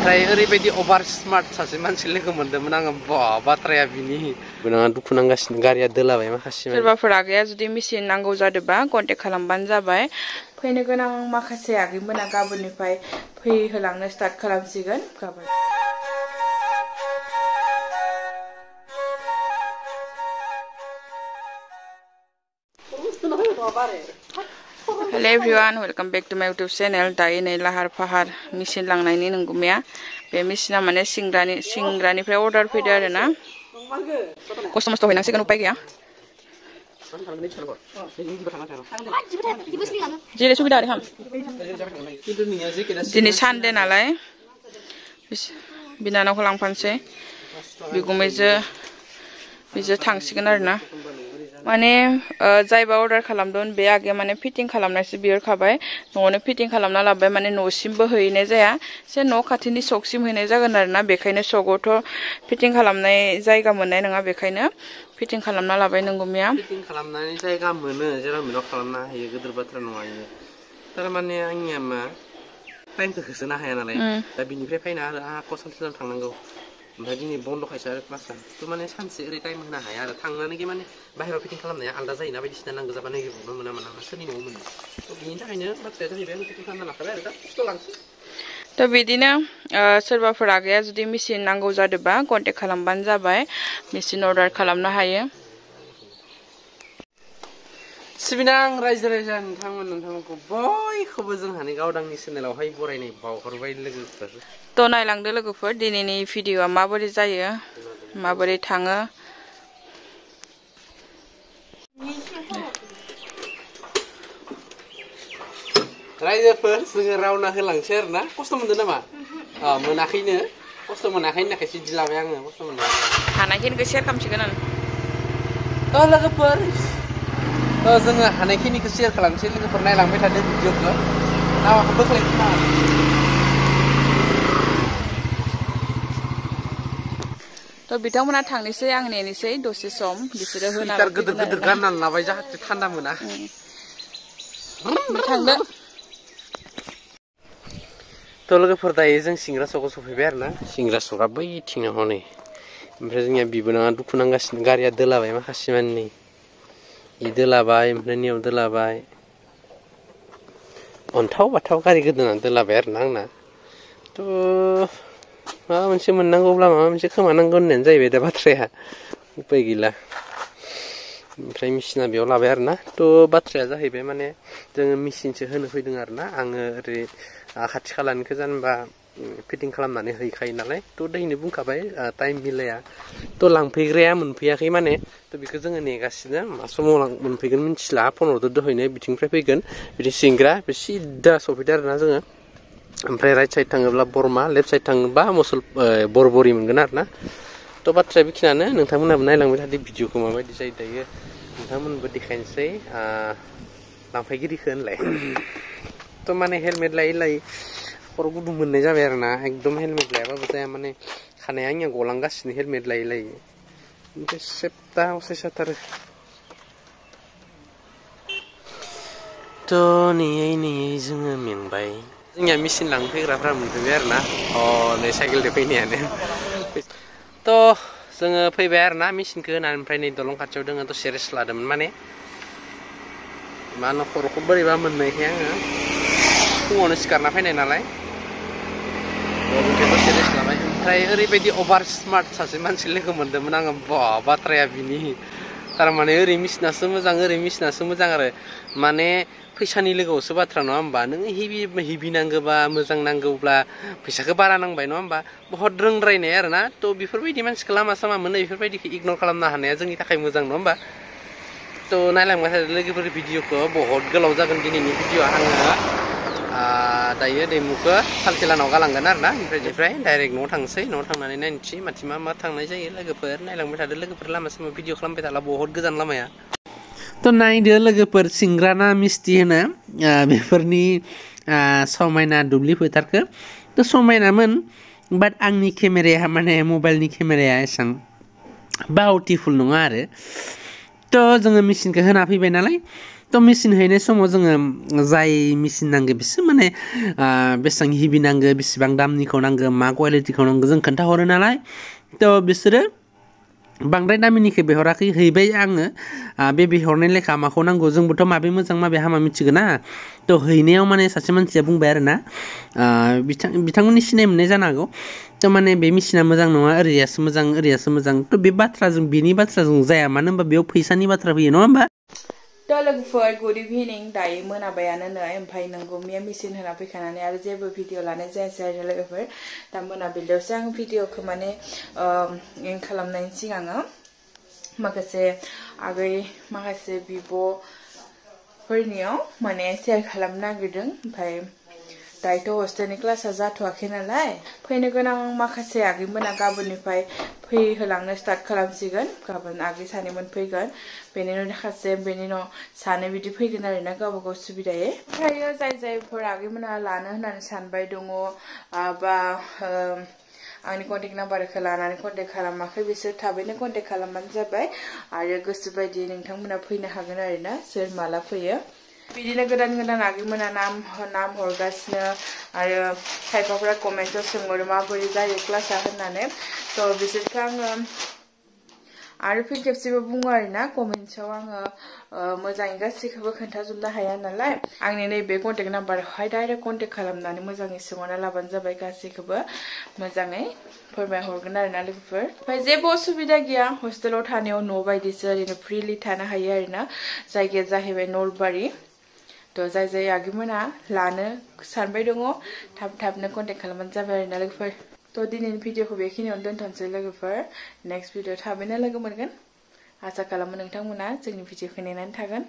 ओमफ्राय ओरैबायदि अभार स्मार्ट सासे मानसि लोगो मोन्दोंमोन आङो बाथ्राया बिनि गोनाङा दुखु नांगासिनो गारिया दोलाबाय माखासे सोरबाफोर आगैया जुदि मेसिन नांगौ जादोंबा कन्टेक्ट खालामबानो जाबाय फैनो गोनां माखासे आगैमोना गाबोननिफ्राय फैहोलांनो स्टार्ट खालामसिगोन गाबोन Hello everyone, welcome back to my YouTube channel. दायो नै लाहार फाहार मेसिन लांनायनि नंगुमाया बे मेसिना माने सिंग्रानिफ्राय अर्डार फैदो आरो ना खस्थ' मस्थ' हैनांसिगोन उपाय गैया जेरै सुबिदा आरो खाम दिनै सानदे नालाय बिनानावखौ लांफानोसै बिजो थांसिगोन आरो ना माने जायबा अर्डार खालामदों बे आगे माने फिटिं खालामनायसो बिहरखाबाय न'आवनो फिटिं खालामना लाबाय माने न'सिमबो हैनाय जाया से न' खाथिनि सकसिम हैनाय जागोन आरो ना बेखायनो सकआवथ' फिटिं खालामनाय जायगा मोननाय नङा बेखायनो फिटिं खालामना लाबाय नंगौमिया फिटिं खालामनानै जायगा मोनो जेराव मेराव खालामनो हायो गोदोर बाथ्रा नङा इयो थारमाने आंनिया मा टाइमखौ होसोनो हाया नालाय दा बिनिफ्राय फैना आरो आंहा कसालसिम थांनांगौ ओमफ्राय दिनै बन्द' खायसो आरो क्लासा थ' माने सानसे ओरै टाइम होनो हाया आरो थांनानै माने बाहेरायाव फिटिं खालामनाया आलादा जायोना बायदिसिना नांगौ जाबा नागिरबावनो मोना सोरनि न'आव मोनो थ' बिनि थाखायनो बाथ्राया जाहैबाय आं फिटिं खालामना लाखाबाय आरो दा खस्थ' लांसै थ' बिदिनो सोरबाफोर आगैया जुदि मेसिन नांगौ जादोंबा कन्टेक्ट खालामबानो जाबाय मेसिन अर्डार खालामनो हायो सिबिनां रायजो राजा नोंथांमोनखौ बयखौबो जोंहानि गावदांनि चेनेलावहाय बरायनाय बावहरबाय लोगोफोर थ' नायलांदो लोगोफोर दिनैनि भिडिअ'आ माबोरै जायो माबोरै थाङो रायजोफोर जोङो रावना होलांसै आरो ना खस्थ' मोनदों नामा मोनाखैनो खस्थ' मोनाखैनो थाखायसो इदि लाबाय आङो खस्थ' मोनदों हानायखिनिखौ शेयार खालामसिगोन आं लोगोफोर जोङो हानायखिनिखौ शेयार खालामसै लोगोफोर नायलांबाय थादो भिडिअखौ नामाखौ बोख्लायनो नाङा थ' बिथांमोना थांनोसै आं नेनोसै दसे सम बिसोरो होना गिदिर गाननानै लाबाय जाहाथे थान्दा मोना थांदो थ' लोगोफोर दायो जों सिंग्रा सकआव सफैबाय आरो ना सिंग्रा सकआ बैथिङाव हनै ओमफ्राय जोंनिया बिबोनाङा दुखु नांगासिनो गारिया दोलाबाय माखासे माननि इ दोलाबाय ओमफ्राय नियाव दोलाबाय अन्थाव बाथाव गारि गोदोनानै दोलाबाय आरो ना आंना थ' माबा मोनसे मोननांगौब्ला माबा मोनसे खोमानांगौ होननायानो जाहैबाय दा बाथ्राया उपाय गैला ओमफ्राय मेसिना बेयाव लाबाय आरो ना थ' बाथ्राया जाहैबाय माने जोङो मेसिनसो होनो फैदों आरो ना आङो ओरै खाथि खालानिखौ जेनेबा फिटिं खालामनानै हैखायो नालाय थ' दैनो बुंखाबाय टाइम मिलाया थ' लांफैग्राया मोनफैयाखै माने थ' बेखौ जोङो नेगासिनो मा समाव मोनफैगोन मिथिला फन हरदो दहायनो बिथिंनिफ्राय फैगोन बिदि सिंग्रा बे सिदा सफैदो आरो ना जोङो ओमफ्राय राइट साइड थाङोब्ला बरमा लेफ्ट साइड थाङोब्ला बरबरि मोनगोन आरो ना थ' बाथ्राया बेखिनियानो नोंथांमोनहाबो नायलांबाय थादो भिडिअखौ माबायदि जायो दायो नोंथांमोनबो देखायनोसै लांफायगिरिखौ होनलाय थ' माने हेलमेट लायै खर' गुदुं मोननाय जाबाय आरो ना एकदम हेलमेट लायाबाबो जाया माने खानाया आंनिया गलांगासिनो हेलमेट लायै ओमफ्राय सेबथा असायसाथारो थ' नेयै जोङो मेंबाय जोंनिया मेसिन लांफैग्राफ्रा मोनफैबाय आरो ना नै साइकेलजों फैनायानो थ' जोङो फैबाय आरो ना मेसिनखौ होनानै ओमफ्राय नै दलं खाथियाव दोङो दसे रेस्ट लादोंमोन माने मा होनो खर'खौ बोरैबा मोननायखाय आङो फुङावनो सिखारना फैनाय नालाय दसे रेस्ट लाबाय ओमफ्राय ओरैबायदि अभार स्मार्ट सासे मानसि लोगो मोन्दोंमोन आङो बाथ्राया बिनि थारमाने ओरै मेसिनासो मोजां आरो माने फैसानि लोगोआवसो बाथ्रा नङा होमबा नोङो हेभि नांगौबा मोजां नांगौब्ला फैसाखौ बारा नांबाय नङा होमबा बहुत रोंद्रायनाय आरो ना थ' बेफोरबायदि मानसिखौ लामा सामा मोनो बेफोरबायदिखौ इगनर खालामनो हानाया जोंनि थाखाय मोजां नङा होमबा थ' नायलांबाय थादो लोगोफोर भिडिअखौ बहुत गोलाव जागोन दिनैनि भिडिअआ आङो दायो दैमुखौ सालखेलानाव गालांगोन आरो ना ओमफ्राय डाइरेक्ट न'आव थांसै न'आव थांनानै नायनोसै माथि मा थांनाय जायो लोगोफोर नायलांबाय थादो लोगोफोर लामा सामा भिडिअ खालामबाय थाला बहुत गोजान लामाया थ' नायदो लोगोफोर सिंग्राना मिस्टि होनो बेफोरनि समायना दुब्लि फोथारखौ थ' समायनामोन बाट आंनि केमेराया माने मबाइलनि केमेराया एसेबां बाउटिफुल नङा आरो थ' जोङो मेसिनखौ होना फैबाय नालाय तो मेसिन हैनाय समाव जोङो जाय मेसिन नांगो बिसोर माने बेसेबां हेभि नांगो बेसेबां दामनिखौ नांगो मा क्वालिटिखौ नांगो जों खोन्थाहरो नालाय तो बिसोरो बांद्राय दामिनिखौ बिहराखै हैबाय आङो बे बिहरनाय लेखा माखौ नांगौ जोंबोथ' माबे मोजां माबे हामा मिथिगो ना तो हैनायाव माने सासे मानसिया बुंबाय आरो ना बिथांमोननि सिनाय मोननाय जानो हागौ तो माने बे मेसिना मोजां नङा ओरैयासो मोजां तो बे बाथ्राजों बेनि बाथ्राजों जाया मानो होनबा बेयाव फैसानि बाथ्रा फैयो नङा होमबा तो लोगोफोर गुड इभिनिं दायो मोनाबायानो नै ओमफ्राय नोंगुमिया मेसिन होना फैखानानै आरो जेबो भिडिअ लानाय जायासै आरो लोगोफोर दा मोनाबिलियावसो आं भिडिअखौ माने एन्ड खालामनायनि सिगाङो माखासे आगै माखासे बिब'फोरनियाव माने शेयार खालामनो नागिरदों ओमफ्राय दायोथ' हस्टेलनि क्लासा जाथ'वाखै नालाय फैनो गोनां माखासे आगैमोना गाबोननिफ्राय फैहोलांनो स्टार्ट खालामसिगोन गाबोन आगै सानैमोन फैगोन बेनि उनाव माखासे बेनि उनाव सानै बिदि फैगोन आरोना गावबा गाव सुबिदायै ओमफ्रायो जायफोर आगैमोना लानो होननानै सानबाय दङ बा आंनि कन्टेक्ट नाम्बारखौ लानानै कन्टेक्ट खालामाखै बिसोर थाबैनो कन्टेक्ट खालामबानो जाबाय आरो गोसो बायदि नोंथांमोना फैनो हागोन आरोना सोर माला फैयो बिदिनो गोदान आगैमोना नाम हरगासिनो आरो खायफाफोरा कमेन्टआव सोंहरो माबोरै जायो क्लासा होननानै तो बिसोरखौ आङो आरो फिन खेबसेबो बुङो आरोना कमेन्टआव आङो मोजाङै गासैखौबो खोन्थाजोबनो हाया नालाय आंनि नैबे कन्टेक्ट नाम्बारावहाय डाइरेक्ट कन्टेक्ट खालामनानै मोजाङै सोंहरना लाबानो जाबाय गासैखौबो मोजाङै फोरमायहरगोन आरोना लोगोफोर ओमफ्राय जेबो असुबिदा गैया हस्टेलाव थानायाव न' बायदिसो ओरैनो फ्रिलि थानो हायो आरोना जायगाया जाहैबाय नलबारि तो जाय आगैमोना लानो सानबाय दङ थाबनो कन्टेक्ट खालामबानो जाबाय आरोना लोगोफोर तो दिनैनि भिडिअखौ बेखिनियावनो दोनथ'नोसै लोगोफोर नेक्स्ट भिडिअ थाबैनो लोगो मोनगोन आसा खालामो नोंथांमोना जोंनि भिडिअखौ नायनानै थागोन